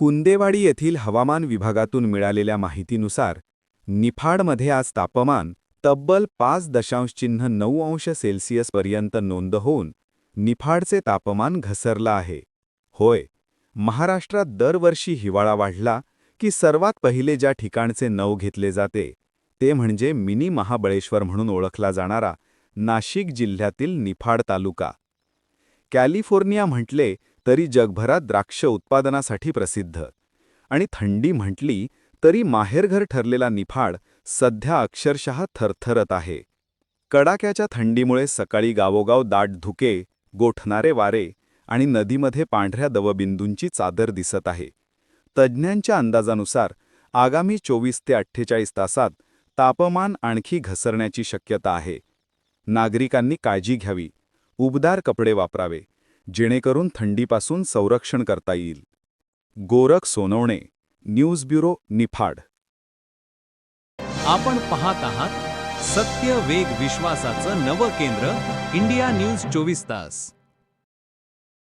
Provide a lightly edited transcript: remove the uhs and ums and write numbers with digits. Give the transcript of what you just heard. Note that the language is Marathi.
कुंदेवाडी येथील हवामान विभागातून मिळालेल्या माहितीनुसार निफाडमध्ये आज तापमान तब्बल 5.9 अंश सेल्सिअसपर्यंत नोंद होऊन निफाडचे तापमान घसरलं आहे. होय, महाराष्ट्रात दरवर्षी हिवाळा वाढला की सर्वात पहिले ज्या ठिकाणचे नाव घेतले जाते ते म्हणजे मिनी महाबळेश्वर म्हणून ओळखला जाणारा नाशिक जिल्ह्यातील निफाड तालुका. कॅलिफोर्निया म्हटले तरी जगभरात द्राक्ष उत्पादनासाठी प्रसिद्ध आणि थंडी म्हटली तरी माहेरघर ठरलेला निफाड सध्या अक्षरशः थरथरत आहे. कडाक्याच्या थंडीमुळे सकाळी गावोगाव दाट धुके, गोठणारे वारे आणि नदीमध्ये पांढऱ्या दवबिंदूंची चादर दिसत आहे. तज्ज्ञांच्या अंदाजानुसार आगामी 24 ते 48 तासात तापमान आणखी घसरण्याची शक्यता आहे. नागरिकांनी काळजी घ्यावी, उबदार कपडे वापरावे, जेणेकरून थंडीपासून संरक्षण करता येईल. Gorakh Sonawane, news bureau, Niphad. आपण पाहत आहात सत्य, वेग, विश्वासाचं नवं केंद्र, इंडिया न्यूज 24 तास.